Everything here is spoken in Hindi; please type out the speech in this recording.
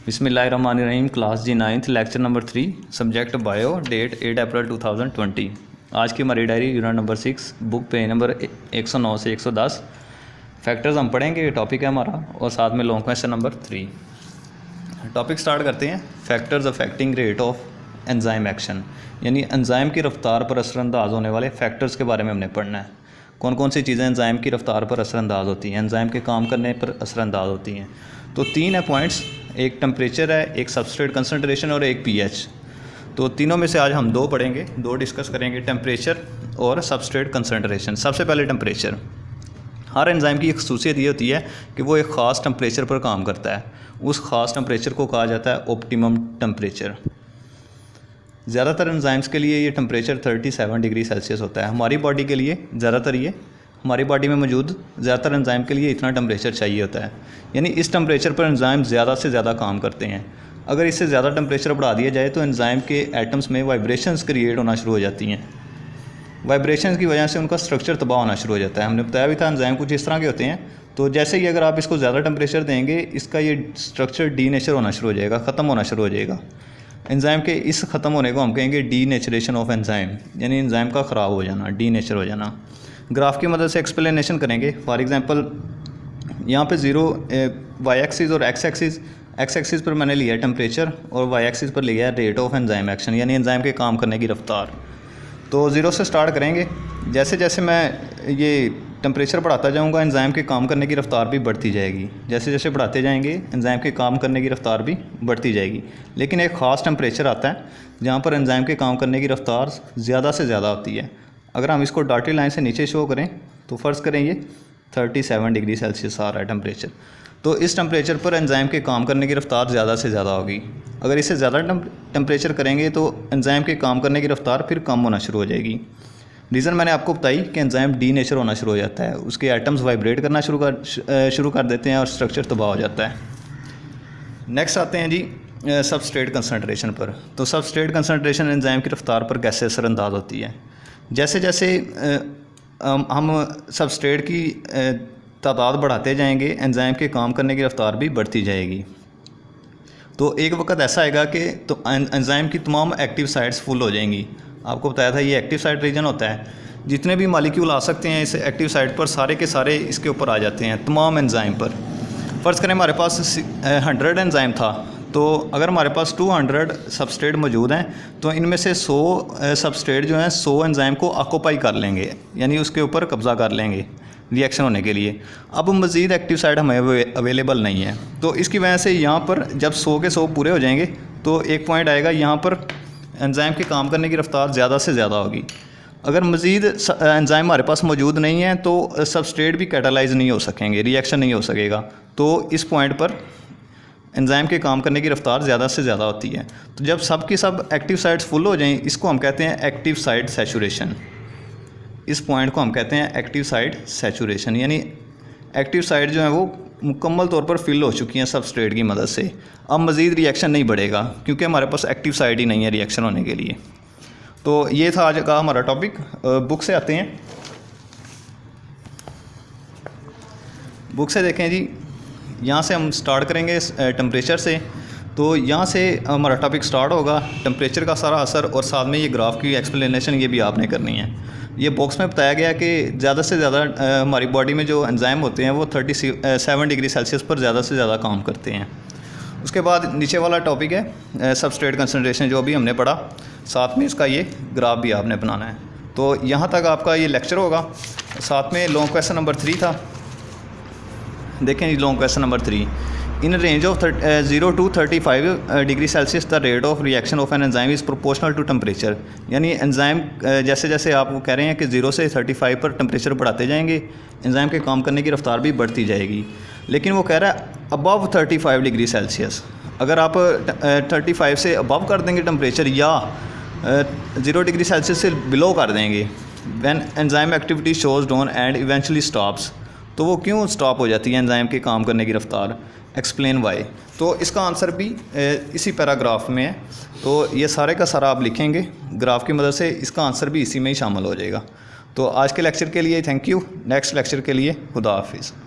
बिस्मिल्लाहिर्रहमानिर्रहीम। क्लास जी 9th lecture number 3 subject bio, date 8 April 2020। आज की हमारी diary unit number 6 book page number 109 से 110 फैक्टर्स हम पढ़ेंगे। ये टॉपिक है हमारा और साथ में long question number 3। Topic start करते हैं। Factors affecting rate of enzyme action, यानी एंजाइम की रफ्तार पर असरअंदाज होने वाले फैक्टर्स के बारे में हमने पढ़ना है। कौन कौन सी चीज़ें एंजाइम की रफ्तार पर असरअंदाज होती हैं, एंजाइम के काम करने पर असरअंदाज होती हैं। तो 3 है पॉइंट्स, एक टेम्परेचर है, एक सबस्ट्रेट कंसनट्रेशन और एक पीएच। तो तीनों में से आज हम 2 पढ़ेंगे, 2 डिस्कस करेंगे, टेम्परेचर और सबस्ट्रेट कंसनट्रेशन। सबसे पहले टेम्परेचर। हर एंजाइम की एक खसूसियत ये होती है कि वो एक ख़ास टेम्परेचर पर काम करता है। उस ख़ास टेम्परेचर को कहा जाता है ऑप्टिमम टेम्परेचर। ज़्यादातर एंजाइम्स के लिए ये टेम्परेचर 37 डिग्री सेल्सियस होता है। हमारी बॉडी के लिए ज़्यादातर ये हमारी बॉडी में मौजूद ज़्यादातर एंजाइम के लिए इतना टेम्परेचर चाहिए होता है, यानी इस टेम्परेचर पर एंजाइम ज़्यादा से ज़्यादा काम करते हैं। अगर इससे ज़्यादा टेम्परेचर बढ़ा दिया जाए तो एंजाइम के एटम्स में वाइब्रेशंस क्रिएट होना शुरू हो जाती हैं। वाइब्रेशंस की वजह से उनका स्ट्रक्चर तबाह होना शुरू हो जाता है। हमने बताया भी था एंजाइम कुछ इस तरह के होते हैं। तो जैसे ही अगर आप इसको ज़्यादा टेम्परेचर देंगे, इसका ये स्ट्रक्चर डीनेचर होना शुरू हो जाएगा, ख़त्म होना शुरू हो जाएगा। एंजाइम के इस ख़त्म होने को हम कहेंगे डीनेचरेशन ऑफ एंजाइम, यानी एंजाइम का ख़राब हो जाना, डीनेचर हो जाना। ग्राफ की मदद से एक्सप्लेनेशन करेंगे। फॉर एग्जांपल यहाँ पे 0 वाई एक्सिस और एक्स एक्सिस पर मैंने लिया है टेम्परेचर और वाई एक्सिस पर लिया है रेट ऑफ एंजाइम एक्शन, यानी एंजाइम के काम करने की रफ्तार। तो 0 से स्टार्ट करेंगे। जैसे जैसे मैं ये टेम्परेचर बढ़ाता जाऊंगा, एंजाइम के काम करने की रफ्तार भी बढ़ती जाएगी। जैसे जैसे बढ़ाते जाएंगे एंजाइम के काम करने की रफ्तार भी बढ़ती जाएगी। लेकिन एक ख़ास टेम्परेचर आता है जहाँ पर एंजाइम के काम करने की रफ्तार ज़्यादा से ज़्यादा होती है। अगर हम इसको डॉटेड लाइन से नीचे शो करें तो फ़र्ज़ करें ये 37 डिग्री सेल्सियस आ रहा है टेम्परेचर। तो इस टेम्परेचर पर एंजाइम के काम करने की रफ्तार ज़्यादा से ज़्यादा होगी। अगर इससे ज़्यादा टेम्परेचर करेंगे तो एंजाइम के काम करने की रफ्तार फिर कम होना शुरू हो जाएगी। रीज़न मैंने आपको बताई कि एंजाइम डीनेचर होना शुरू हो जाता है, उसके एटम्स वाइब्रेट करना शुरू कर देते हैं और स्ट्रक्चर तबाह हो जाता है। नेक्स्ट आते हैं जी सबस्ट्रेट कंसनट्रेशन पर। तो सबस्ट्रेट कंसनट्रेशन एंजाइम की रफ्तार पर कैसे असरअंदाज होती है। जैसे जैसे हम सबस्ट्रेट की तादाद बढ़ाते जाएंगे, एंजाइम के काम करने की रफ्तार भी बढ़ती जाएगी। तो एक वक्त ऐसा आएगा कि तो एंजाइम की तमाम एक्टिव साइट्स फुल हो जाएंगी। आपको बताया था ये एक्टिव साइट रीजन होता है, जितने भी मॉलिक्यूल आ सकते हैं इस एक्टिव साइट पर सारे के सारे इसके ऊपर आ जाते हैं, तमाम एंजाइम पर। फ़र्ज़ करें हमारे पास 100 एंजाइम था, तो अगर हमारे पास 200 सबस्ट्रेट मौजूद हैं तो इनमें से 100 सबस्ट्रेट जो हैं 100 एंजाइम को ऑक्यूपाई कर लेंगे, यानी उसके ऊपर कब्ज़ा कर लेंगे रिएक्शन होने के लिए। अब मज़ीद एक्टिव साइट हमें अवेलेबल नहीं है। तो इसकी वजह से यहाँ पर जब 100 के 100 पूरे हो जाएंगे तो एक पॉइंट आएगा यहाँ पर एंजाइम के काम करने की रफ्तार ज़्यादा से ज़्यादा होगी। अगर मज़ीद एंजाइम हमारे पास मौजूद नहीं है तो सबस्ट्रेट भी कैटालाइज नहीं हो सकेंगे, रिएक्शन नहीं हो सकेगा। तो इस पॉइंट पर एंजाइम के काम करने की रफ्तार ज़्यादा से ज़्यादा होती है। तो जब सब की सब एक्टिव साइट्स फुल हो जाएं, इसको हम कहते हैं एक्टिव साइट सैचुरेशन। इस पॉइंट को हम कहते हैं एक्टिव साइट सैचुरेशन, यानी एक्टिव साइट जो है वो मुकम्मल तौर पर फिल हो चुकी हैं सबस्ट्रेट की मदद से। अब मज़ीद रिएक्शन नहीं बढ़ेगा क्योंकि हमारे पास एक्टिव साइट ही नहीं है रिएक्शन होने के लिए। तो ये था आज का हमारा टॉपिक। बुक से आते हैं। बुक से देखें जी, यहाँ से हम स्टार्ट करेंगे टेम्परेचर से। तो यहाँ से हमारा टॉपिक स्टार्ट होगा, टेम्परेचर का सारा असर, और साथ में ये ग्राफ की एक्सप्लेनेशन ये भी आपने करनी है। ये बॉक्स में बताया गया कि ज़्यादा से ज़्यादा हमारी बॉडी में जो एंजाइम होते हैं वो 37 डिग्री सेल्सियस पर ज़्यादा से ज़्यादा काम करते हैं। उसके बाद नीचे वाला टॉपिक है सबस्ट्रेट कंसनट्रेशन, जो भी हमने पढ़ा, साथ में इसका ये ग्राफ भी आपने बनाना है। तो यहाँ तक आपका ये लेक्चर होगा। साथ में लॉन्ग क्वेश्चन नंबर 3 था। देखें जी, long question number 3, in range of 0 to 35 degree Celsius the rate of reaction of an enzyme is proportional to temperature. यानी एंजाइम जैसे जैसे आप कह रहे हैं कि 0 से 35 पर टेम्परेचर बढ़ाते जाएंगे, एंजाइम के काम करने की रफ्तार भी बढ़ती जाएगी। लेकिन वो कह रहा है अबव 35 डिग्री सेल्सियस। अगर आप 35 से अबव कर देंगे टेम्परेचर या 0 डिग्री सेल्सियस से बिलो कर देंगे, when enzyme activity shows down and eventually stops, तो वो क्यों स्टॉप हो जाती है एंजाइम के काम करने की रफ्तार, एक्सप्लेन वाई। तो इसका आंसर भी इसी पैराग्राफ में है। तो ये सारे का सारा आप लिखेंगे ग्राफ की मदद से, इसका आंसर भी इसी में ही शामिल हो जाएगा। तो आज के लेक्चर के लिए थैंक यू। नेक्स्ट लेक्चर के लिए खुदा हाफिज़।